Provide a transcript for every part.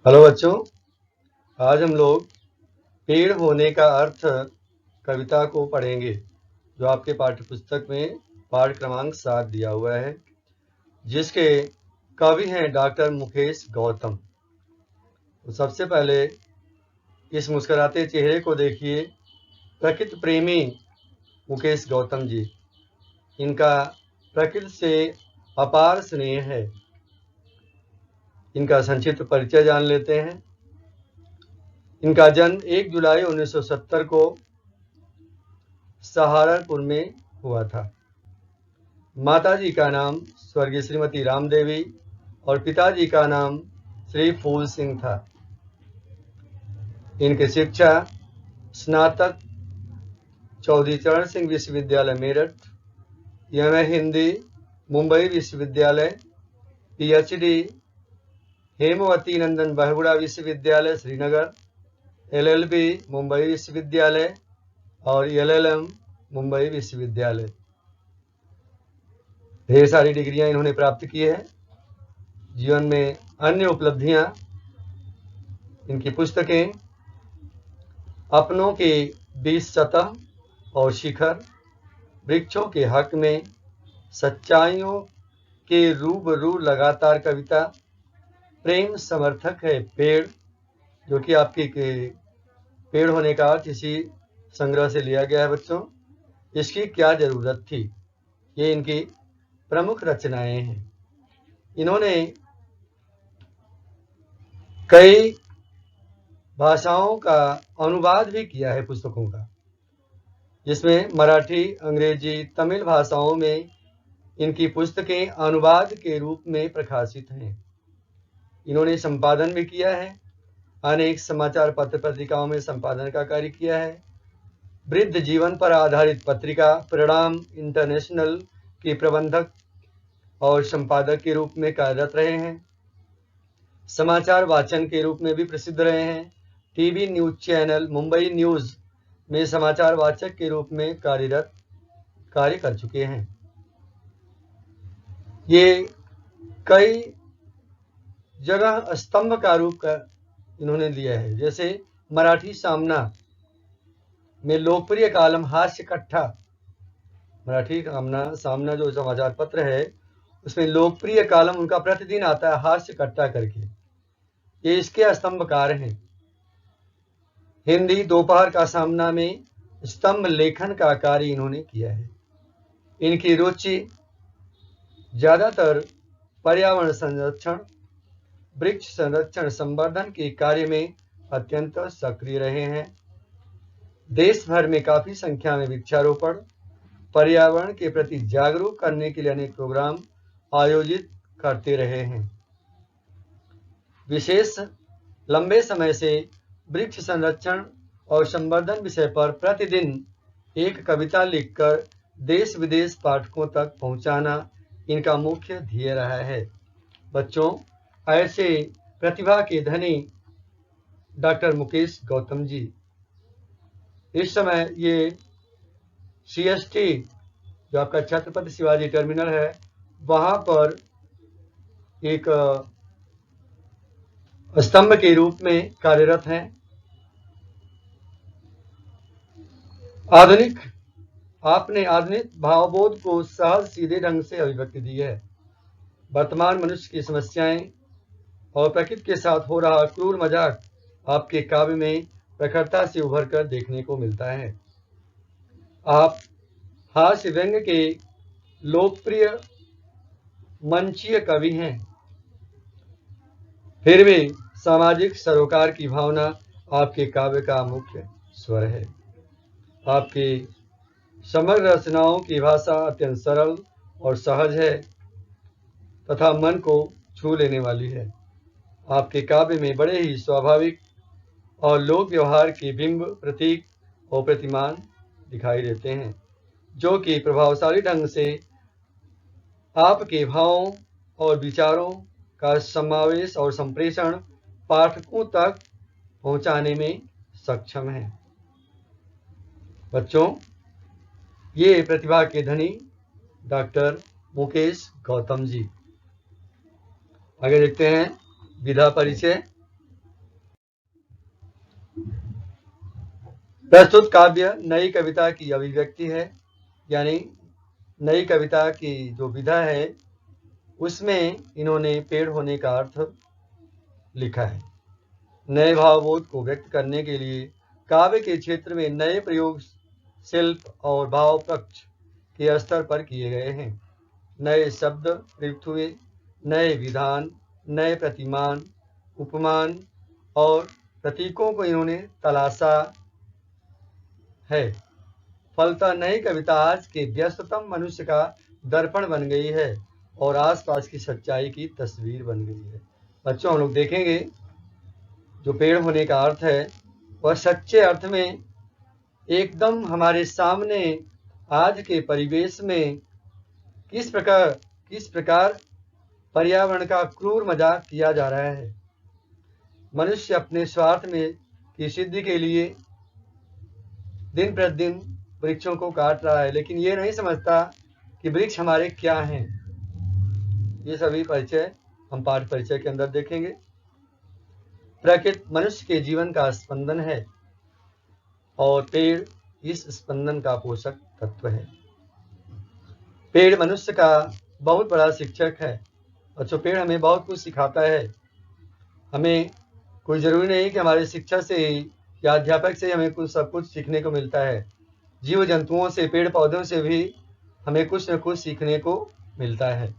Hello बच्चों, आज हम लोग पेड़ होने का अर्थ कविता को पढ़ेंगे जो आपके पाठ्य पुस्तक में पाठ क्रमांक 7 दिया हुआ है, जिसके कवि हैं डॉक्टर मुकेश गौतम। तो सबसे पहले इस मुस्कुराते चेहरे को देखिए। प्रकृति प्रेमी मुकेश गौतम जी, इनका प्रकृति से अपार स्नेह है। इनका संक्षिप्त परिचय जान लेते हैं। इनका जन्म 1 जुलाई 1970 को सहारनपुर में हुआ था। माताजी का नाम स्वर्गीय श्रीमती राम देवी और पिताजी का नाम श्री फूल सिंह था। इनकी शिक्षा स्नातक चौधरी चरण सिंह विश्वविद्यालय मेरठ, एमए हिंदी मुंबई विश्वविद्यालय, पीएचडी हेमवती नंदन बहुगुणा विश्वविद्यालय श्रीनगर, एलएलबी मुंबई विश्वविद्यालय और एलएलएम मुंबई विश्वविद्यालय। ढेर सारी डिग्रियां इन्होंने प्राप्त की है। जीवन में अन्य उपलब्धियां, इनकी पुस्तकें अपनों के 20 सतह और शिखर, वृक्षों के हक में, सच्चाइयों के रूबरू लगातार कविता, प्रेम समर्थक है पेड़, जो कि आपके पेड़ होने का अर्थ इसी संग्रह से लिया गया है। बच्चों, इसकी क्या जरूरत थी, ये इनकी प्रमुख रचनाएं हैं। इन्होंने कई भाषाओं का अनुवाद भी किया है पुस्तकों का, जिसमें मराठी, अंग्रेजी, तमिल भाषाओं में इनकी पुस्तकें अनुवाद के रूप में प्रकाशित हैं। इन्होंने संपादन भी किया है। अनेक समाचार पत्र पत्रिकाओं में संपादन का कार्य किया है। वृद्ध जीवन पर आधारित पत्रिका परिणाम इंटरनेशनल के प्रबंधक और संपादक के रूप में कार्यरत रहे हैं। समाचार वाचन के रूप में भी प्रसिद्ध रहे हैं। TV news channel Mumbai news में समाचार वाचक के रूप में कार्य कर चुके हैं। ये कई जगह स्तंभ का रूप इन्होंने लिया है, जैसे मराठी सामना में लोकप्रिय कालम हास्य कट्ठा। मराठी सामना जो समाचार पत्र है, उसमें लोकप्रिय कालम उनका प्रतिदिन आता है हास्य कट्ठा करके। ये इसके स्तंभकार हैं। हिंदी दोपहर का सामना में स्तंभ लेखन का कार्य इन्होंने किया है। इनकी रुचि ज्यादातर पर्यावरण संरक्षण, वृक्ष संरक्षण संवर्धन के कार्य में अत्यंत सक्रिय रहे हैं। देश भर में काफी संख्या में वृक्षारोपण, पर्यावरण के प्रति जागरूक करने के लिए अनेक प्रोग्राम आयोजित करते रहे हैं। विशेष लंबे समय से वृक्ष संरक्षण और संवर्धन विषय पर प्रतिदिन एक कविता लिखकर देश विदेश पाठकों तक पहुंचाना इनका मुख्य ध्येय रहा है। बच्चों, ऐसे प्रतिभा के धनी डॉक्टर मुकेश गौतम जी इस समय ये सीएसटी जो आपका छत्रपति शिवाजी टर्मिनल है, वहां पर एक स्तंभ के रूप में कार्यरत हैं। आपने आधुनिक भावबोध को सहज सीधे ढंग से अभिव्यक्ति दी है। वर्तमान मनुष्य की समस्याएं और प्रकृति के साथ हो रहा क्रूर मजाक आपके काव्य में प्रखरता से उभर कर देखने को मिलता है। आप हास्य व्यंग्य के लोकप्रिय मंचीय कवि हैं, फिर भी सामाजिक सरोकार की भावना आपके काव्य का मुख्य स्वर है। आपकी समग्र रचनाओं की भाषा अत्यंत सरल और सहज है तथा मन को छू लेने वाली है। आपके काव्य में बड़े ही स्वाभाविक और लोक व्यवहार के बिंब, प्रतीक और प्रतिमान दिखाई देते हैं, जो कि प्रभावशाली ढंग से आपके भावों और विचारों का समावेश और संप्रेषण पाठकों तक पहुंचाने में सक्षम है। बच्चों, ये प्रतिभा के धनी डॉक्टर मुकेश गौतम जी। आगे देखते हैं विधा परिचय। प्रस्तुत काव्य नई कविता की अभिव्यक्ति है, यानी नई कविता की जो विधा है उसमें इन्होंने पेड़ होने का अर्थ लिखा है। नए भावबोध को व्यक्त करने के लिए काव्य के क्षेत्र में नए प्रयोग शिल्प और भाव पक्ष के स्तर पर किए गए हैं। नए शब्द प्रयुक्त हुए, नए विधान, नए प्रतिमान, उपमान और प्रतीकों को इन्होंने तलाशा है। फलतः नई कविता आज के व्यस्ततम मनुष्य का दर्पण बन गई है और आसपास की सच्चाई की तस्वीर बन गई है। बच्चों, हम लोग देखेंगे जो पेड़ होने का अर्थ है वह सच्चे अर्थ में एकदम हमारे सामने आज के परिवेश में किस प्रकार पर्यावरण का क्रूर मजाक किया जा रहा है। मनुष्य अपने स्वार्थ में की सिद्धि के लिए दिन प्रतिदिन वृक्षों को काट रहा है, लेकिन ये नहीं समझता कि वृक्ष हमारे क्या हैं। ये सभी परिचय हम पाठ परिचय के अंदर देखेंगे। प्रकृति मनुष्य के जीवन का स्पंदन है और पेड़ इस स्पंदन का पोषक तत्व है। पेड़ मनुष्य का बहुत बड़ा शिक्षक है। बच्चों, पेड़ हमें बहुत कुछ सिखाता है। हमें कोई जरूरी नहीं कि हमारे शिक्षा से ही या अध्यापक से ही हमें सब कुछ सीखने को मिलता है। जीव जंतुओं से, पेड़ पौधों से भी हमें कुछ न कुछ सीखने को मिलता है।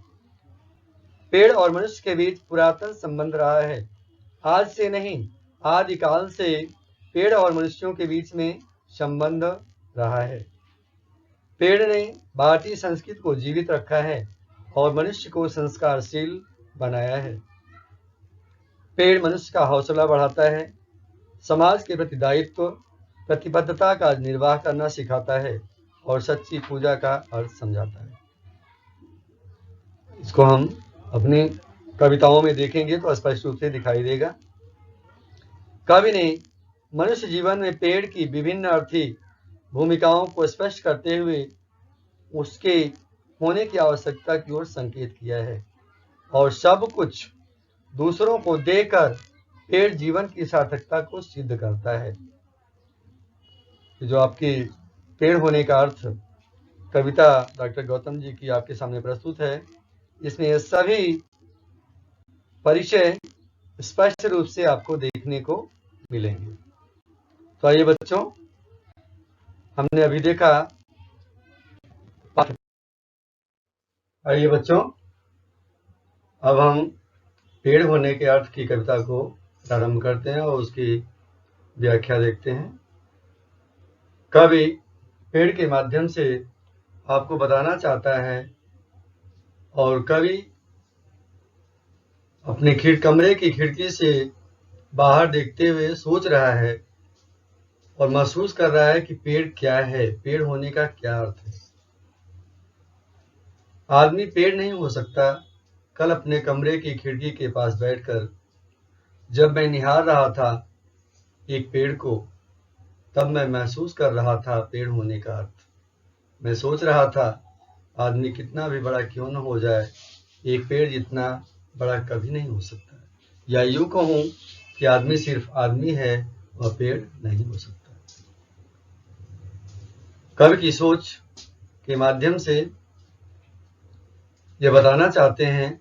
पेड़ और मनुष्य के बीच पुरातन संबंध रहा है। आज से नहीं, आदिकाल से पेड़ और मनुष्यों के बीच में संबंध रहा है। पेड़ ने भारतीय संस्कृति को जीवित रखा है और मनुष्य को संस्कारशील बनाया है। पेड़ मनुष्य का हौसला बढ़ाता है, समाज के प्रति दायित्व, प्रतिबद्धता का निर्वाह करना सिखाता है और सच्ची पूजा का अर्थ समझाता है। इसको हम अपनी कविताओं में देखेंगे तो स्पष्ट रूप से दिखाई देगा। कवि ने मनुष्य जीवन में पेड़ की विभिन्न अर्थी भूमिकाओं को स्पष्ट करते हुए उसके होने की आवश्यकता की ओर संकेत किया है और सब कुछ दूसरों को देकर पेड़ जीवन की सार्थकता को सिद्ध करता है। जो आपकी पेड़ होने का अर्थ कविता डॉक्टर गौतम जी की आपके सामने प्रस्तुत है, इसमें ये सभी परिचय स्पष्ट रूप से आपको देखने को मिलेंगे। तो आइए बच्चों, हमने अभी देखा अब हम पेड़ होने के अर्थ की कविता को प्रारंभ करते हैं और उसकी व्याख्या देखते हैं। कवि पेड़ के माध्यम से आपको बताना चाहता है और कवि अपने कमरे की खिड़की से बाहर देखते हुए सोच रहा है और महसूस कर रहा है कि पेड़ क्या है, पेड़ होने का क्या अर्थ है। आदमी पेड़ नहीं हो सकता। कल अपने कमरे की खिड़की के पास बैठकर जब मैं निहार रहा था एक पेड़ को, तब मैं महसूस कर रहा था पेड़ होने का अर्थ। मैं सोच रहा था आदमी कितना भी बड़ा क्यों न हो जाए, एक पेड़ जितना बड़ा कभी नहीं हो सकता। या यूं कहूं कि आदमी सिर्फ आदमी है, वह पेड़ नहीं हो सकता। कवि की सोच के माध्यम से ये बताना चाहते हैं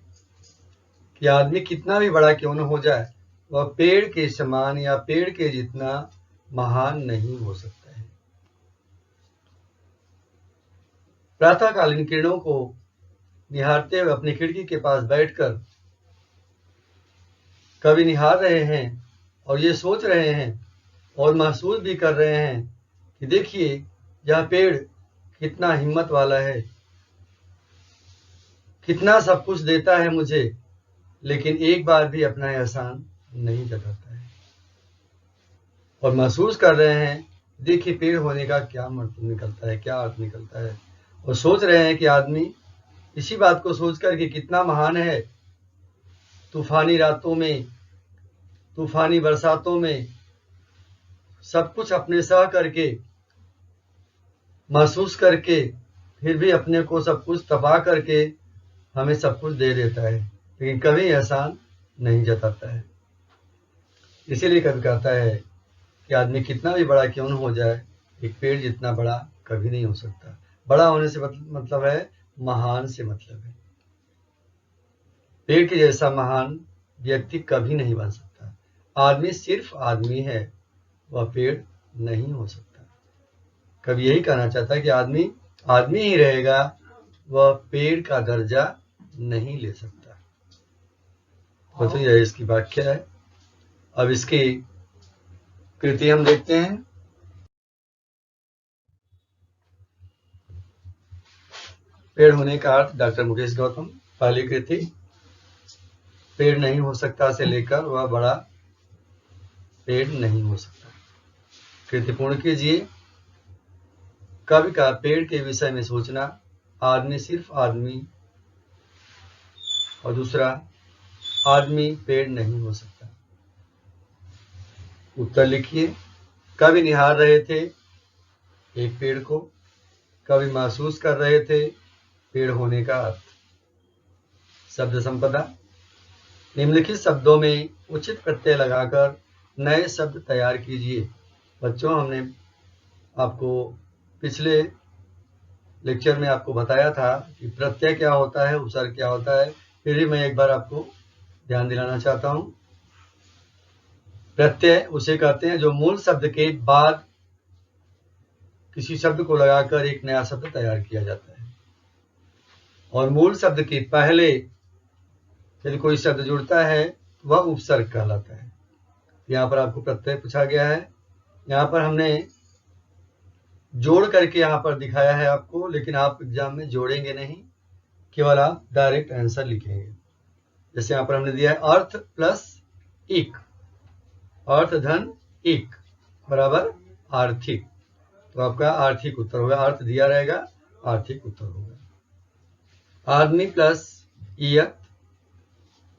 कि आदमी कितना भी बड़ा क्यों न हो जाए, वह पेड़ के समान या पेड़ के जितना महान नहीं हो सकता है। प्रातःकालीन किरणों को निहारते हुए अपनी खिड़की के पास बैठकर कवि निहार रहे हैं और ये सोच रहे हैं और महसूस भी कर रहे हैं कि देखिए यह पेड़ कितना हिम्मत वाला है, कितना सब कुछ देता है मुझे, लेकिन एक बार भी अपना एहसान नहीं जताता है। और महसूस कर रहे हैं देखिए पेड़ होने का क्या मतलब निकलता है, क्या अर्थ निकलता है। और सोच रहे हैं कि आदमी इसी बात को सोचकर कि कितना महान है, तूफानी रातों में, तूफानी बरसातों में सब कुछ अपने सह करके, महसूस करके, फिर भी अपने को सब कुछ तबाह करके हमें सब कुछ दे देता है, लेकिन कभी एहसान नहीं जताता है। इसीलिए कवि कहता है कि आदमी कितना भी बड़ा क्यों न हो जाए, एक पेड़ जितना बड़ा कभी नहीं हो सकता। बड़ा होने से मतलब है महान से मतलब है। पेड़ के जैसा महान व्यक्ति कभी नहीं बन सकता। आदमी सिर्फ आदमी है, वह पेड़ नहीं हो सकता। कभी यही कहना चाहता है कि आदमी आदमी ही रहेगा, वह पेड़ का दर्जा नहीं ले सकता। तो यह इसकी व्याख्या है। अब इसकी कृति हम देखते हैं। पेड़ होने का अर्थ डॉक्टर मुकेश गौतम। पहली कृति, पेड़ नहीं हो सकता से लेकर वह बड़ा पेड़ नहीं हो सकता। कृति पूर्ण कीजिए। कवि का पेड़ के विषय में सोचना, आदमी सिर्फ आदमी, और दूसरा आदमी पेड़ नहीं हो सकता। उत्तर लिखिए। कवि निहार रहे थे एक पेड़ को, कवि महसूस कर रहे थे पेड़ होने का अर्थ। शब्द संपदा, निम्नलिखित शब्दों में उचित प्रत्यय लगाकर नए शब्द तैयार कीजिए। बच्चों, हमने आपको पिछले लेक्चर में आपको बताया था कि प्रत्यय क्या होता है, उपसर्ग क्या होता है। फिर भी मैं एक बार आपको ध्यान दिलाना चाहता हूं। प्रत्यय उसे कहते हैं जो मूल शब्द के बाद किसी शब्द को लगाकर एक नया शब्द तैयार किया जाता है, और मूल शब्द के पहले यदि कोई शब्द जुड़ता है वह उपसर्ग कहलाता है। यहाँ पर आपको प्रत्यय पूछा गया है। यहाँ पर हमने जोड़ करके यहाँ पर दिखाया है आपको, लेकिन आप एग्जाम में जोड़ेंगे नहीं, केवल आप डायरेक्ट आंसर लिखेंगे। जैसे यहाँ पर हमने दिया है अर्थ प्लस इक, अर्थ धन इक बराबर आर्थिक, तो आपका आर्थिक उत्तर होगा। अर्थ दिया रहेगा, आर्थिक उत्तर होगा। आदमी प्लस इयत,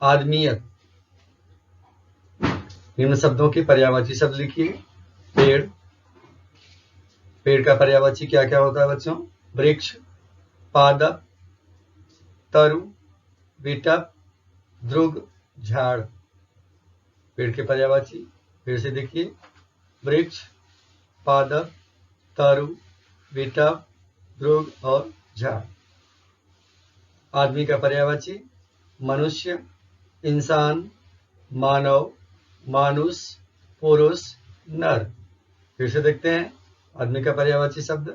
आदमियत। निम्न शब्दों के पर्यायवाची शब्द लिखिए। पेड़, पेड़ का पर्यायवाची क्या क्या होता है बच्चों? वृक्ष, पादप, तरु, विटप, ध्रुव, झाड़। पेड़ के पर्यायवाची फिर से देखिए, वृक्ष, पादप, तरु, विटप, ध्रुव और झाड़। आदमी का पर्यायवाची मनुष्य, इंसान, मानव, मानुष, पुरुष, नर। फिर से देखते हैं आदमी का पर्यायवाची शब्द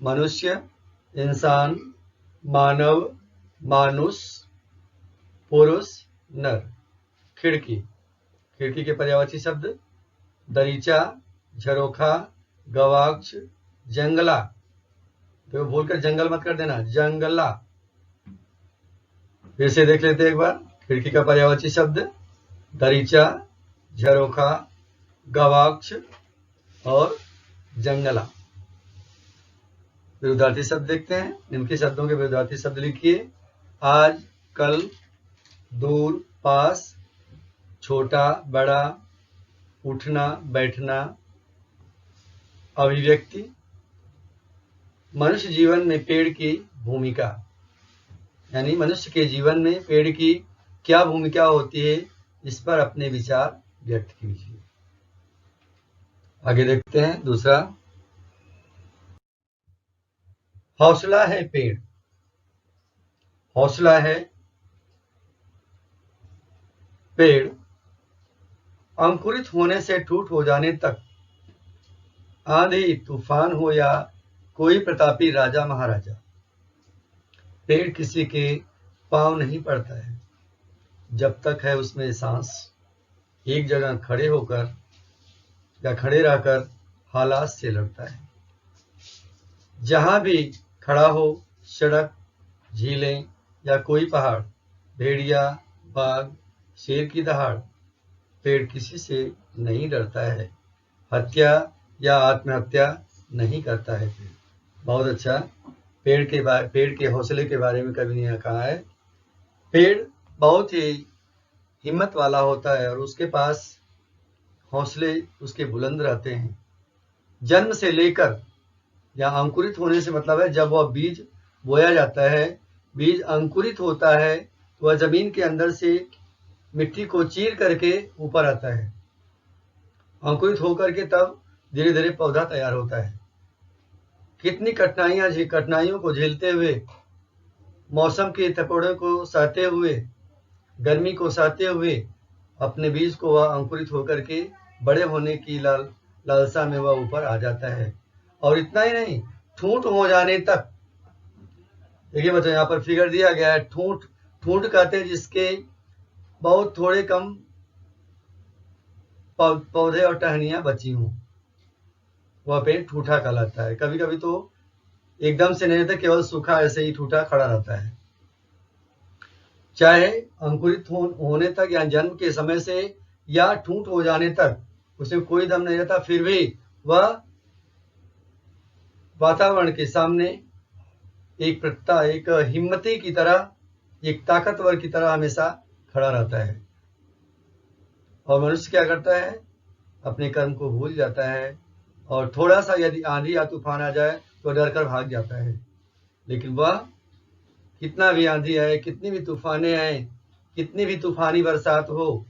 मनुष्य, इंसान, मानव, मानुष, पुरुष, नर। खिड़की, खिड़की के पर्यायवाची शब्द दरीचा, झरोखा, गवाक्ष, जंगला। तो भूलकर जंगल मत कर देना, जंगला। फिर से देख लेते हैं एक बार। खिड़की का पर्यायवाची शब्द दरीचा, झरोखा, गवाक्ष और जंगला। विरुद्धार्थी शब्द देखते हैं। निम्न शब्दों के विरुद्धार्थी शब्द लिखिए। आज, कल, दूर, पास, छोटा, बड़ा, उठना, बैठना। अभिव्यक्ति, मनुष्य जीवन में पेड़ की भूमिका, यानी मनुष्य के जीवन में पेड़ की क्या भूमिका होती है, इस पर अपने विचार व्यक्त कीजिए। आगे देखते हैं दूसरा। हौसला है पेड़, हौसला है पेड़ अंकुरित होने से टूट हो जाने तक, आंधी तूफान हो या कोई प्रतापी राजा महाराजा, पेड़ किसी के पांव नहीं पड़ता है जब तक है उसमें सांस। एक जगह खड़े होकर या खड़े रहकर हालात से लड़ता है। जहां भी खड़ा हो, सड़क, झीलें या कोई पहाड़, भेड़िया, बाघ, शेर की दहाड़, पेड़ किसी से नहीं डरता है। हत्या या आत्महत्या नहीं करता है पेड़। बहुत अच्छा। पेड़ के हौसले के बारे में कवि ने कहा है, पेड़ बहुत ही हिम्मत वाला होता है और उसके पास हौसले उसके बुलंद रहते हैं। जन्म से लेकर या अंकुरित होने से मतलब है जब वह बीज बोया जाता है, बीज अंकुरित होता है तो वह जमीन के अंदर से मिट्टी को चीर करके ऊपर आता है। अंकुरित होकर के तब धीरे धीरे पौधा तैयार होता है। कितनी कठिनाइयों को झेलते हुए, मौसम के थपेड़ों को सहते हुए, गर्मी को सहते हुए अपने बीज को वह अंकुरित होकर के बड़े होने की लालसा में वह ऊपर आ जाता है। और इतना ही नहीं, ठूंठ हो जाने तक, देखिए बच्चों यहाँ पर फिगर दिया गया है, ठूंठ कहते हैं जिसके बहुत थोड़े कम पौधे और टहनियां बची हों, वह पेड़ ठूठा कहलाता है। कभी कभी तो एकदम से नहीं रहता, केवल सूखा ऐसे ही ठूठा खड़ा रहता है। चाहे अंकुरित होने तक या जन्म के समय से या ठूंठ हो जाने तक उसमें कोई दम नहीं रहता, फिर भी वह वातावरण के सामने एक हिम्मती की तरह, एक ताकतवर की तरह हमेशा खड़ा रहता है। और मनुष्य क्या करता है? अपने कर्म को भूल जाता है और थोड़ा सा यदि आंधी या तूफान आ जाए तो डर कर भाग जाता है। लेकिन वह कितना भी आंधी आए, कितनी भी तूफानें आए, कितनी भी तूफानी बरसात हो,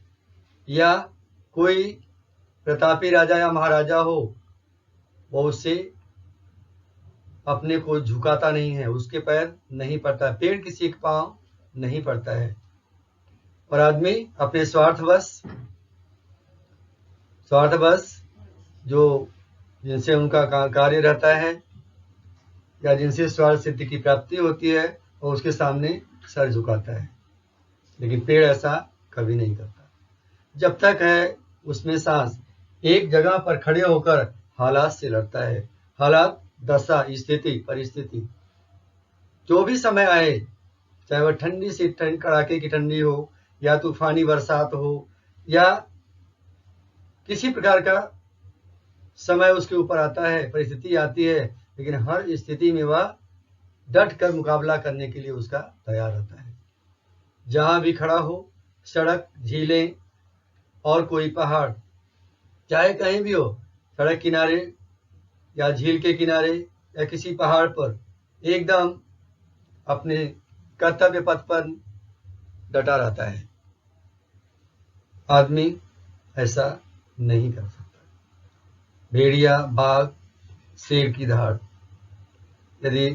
या कोई प्रतापी राजा या महाराजा हो, वो उससे अपने को झुकाता नहीं है, उसके पैर नहीं पड़ता। पेड़ किसी के पांव नहीं पड़ता है। और आदमी अपने स्वार्थवश जो जिनसे उनका कार्य रहता है या जिनसे स्वार्थ सिद्धि की प्राप्ति होती है, और उसके सामने सर झुकाता है। लेकिन पेड़ ऐसा कभी नहीं करता। जब तक है उसमें सांस, एक जगह पर खड़े होकर हालात से लड़ता है। हालात, दशा, स्थिति, परिस्थिति, जो भी समय आए, चाहे वह ठंडी से कड़ाके की ठंडी हो, या तूफानी बरसात हो, या किसी प्रकार का समय उसके ऊपर आता है, परिस्थिति आती है, लेकिन हर स्थिति में वह डट कर मुकाबला करने के लिए उसका तैयार रहता है। जहां भी खड़ा हो, सड़क, झीलें और कोई पहाड़, चाहे कहीं भी हो, सड़क किनारे या झील के किनारे या किसी पहाड़ पर, एकदम अपने कर्तव्य पथ पर डटा रहता है। आदमी ऐसा नहीं कर सकता। भेड़िया, बाघ, शेर की दहाड़, यदि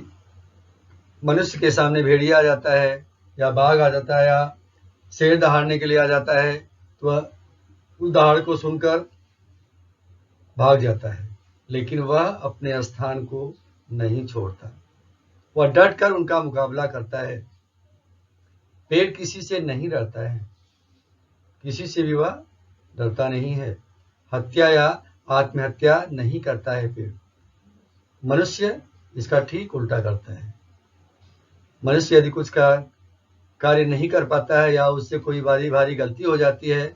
मनुष्य के सामने भेड़िया आ जाता है या बाघ आ जाता है या शेर दहाड़ने के लिए आ जाता है, तो वह उस दहाड़ को सुनकर भाग जाता है, लेकिन वह अपने स्थान को नहीं छोड़ता, वह डट कर उनका मुकाबला करता है। पेड़ किसी से नहीं डरता है, किसी से भी वह डरता नहीं है। हत्या या आत्महत्या नहीं करता है पेड़। मनुष्य इसका ठीक उल्टा करता है। मनुष्य यदि कुछ का कार्य नहीं कर पाता है या उससे कोई भारी गलती हो जाती है,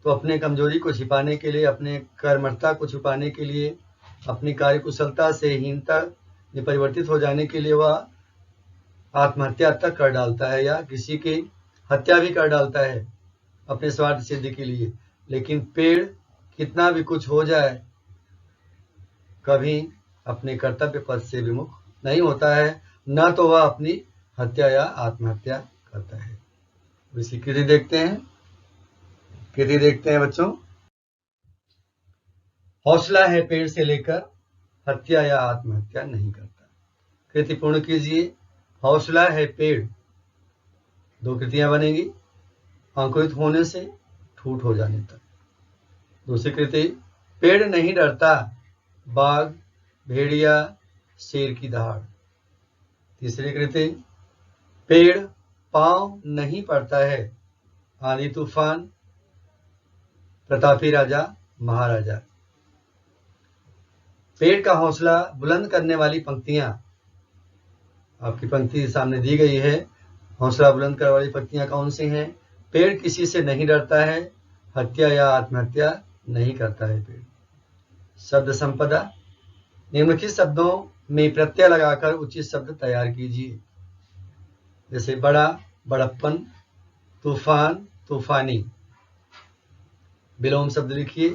तो अपने कमजोरी को छिपाने के लिए, अपने कर्मठता को छिपाने के लिए, अपनी कार्यकुशलता से हीनता में परिवर्तित हो जाने के लिए वह आत्महत्या तक कर डालता है या किसी की हत्या भी कर डालता है अपने स्वार्थ सिद्धि के लिए। लेकिन पेड़ कितना भी कुछ हो जाए, कभी अपने कर्तव्य पथ से विमुख नहीं होता है, न तो वह अपनी हत्या या आत्महत्या करता है। इसकी कृति देखते हैं बच्चों। हौसला है पेड़ से लेकर, हत्या या आत्महत्या नहीं करता। कृति पूर्ण कीजिए। हौसला है पेड़, 2 कृतियां बनेगी, अंकुरित होने से ठूठ हो जाने तक। दूसरी कृति, पेड़ नहीं डरता, बाघ, भेड़िया, शेर की दहाड़। तीसरी कृति, पेड़ पांव नहीं पड़ता है, आंधी तूफान, प्रतापी राजा, महाराजा। पेड़ का हौसला बुलंद करने वाली पंक्तियां आपकी पंक्ति सामने दी गई है। हौसला बुलंद करने वाली पंक्तियां कौन सी हैं? पेड़ किसी से नहीं डरता है, हत्या या आत्महत्या नहीं करता है पेड़। शब्द संपदा, निम्नलिखित शब्दों में प्रत्यय लगाकर उचित शब्द तैयार कीजिए। जैसे बड़ा, बड़प्पन, तूफान, तूफानी। विलोम शब्द लिखिए।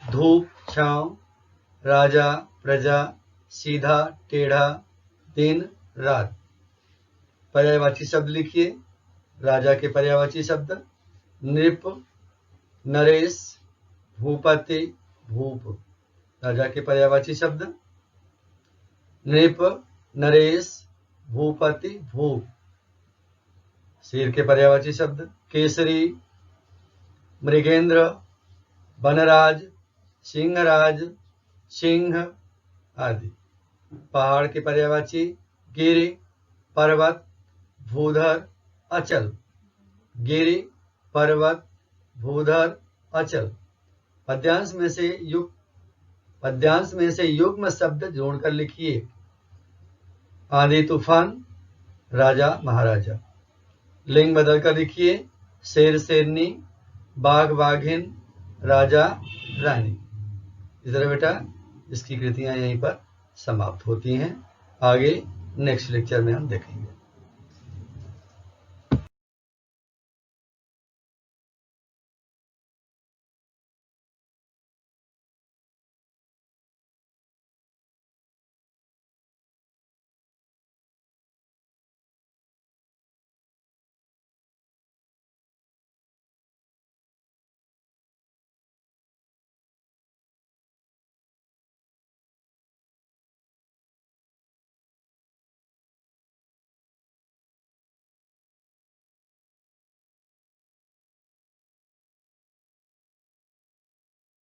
धूप, छांव, राजा, प्रजा, सीधा, टेढ़ा, दिन, रात। पर्यायवाची शब्द लिखिए। राजा के पर्यायवाची शब्द नृप, नरेश, भूपति भूप, राजा के पर्यायवाची शब्द। नृप नरेश, भूपति भूप, शेर के पर्यायवाची शब्द। केसरी मृगेंद्र, वनराज, सिंहराज, सिंह आदि। पहाड़ के पर्यायवाची गिरि, पर्वत, भूधर, अचल। गिरि, पर्वत, भूधर, अचल। पद्यांश में से युग्म शब्द जोड़कर लिखिए। आंधी तूफान, राजा महाराजा। लिंग बदलकर लिखिए। शेर शेरनी, बाघ बाघिन, राजा रानी। इस तरह बेटा इसकी कृतियां यहीं पर समाप्त होती हैं। आगे नेक्स्ट लेक्चर में हम देखेंगे।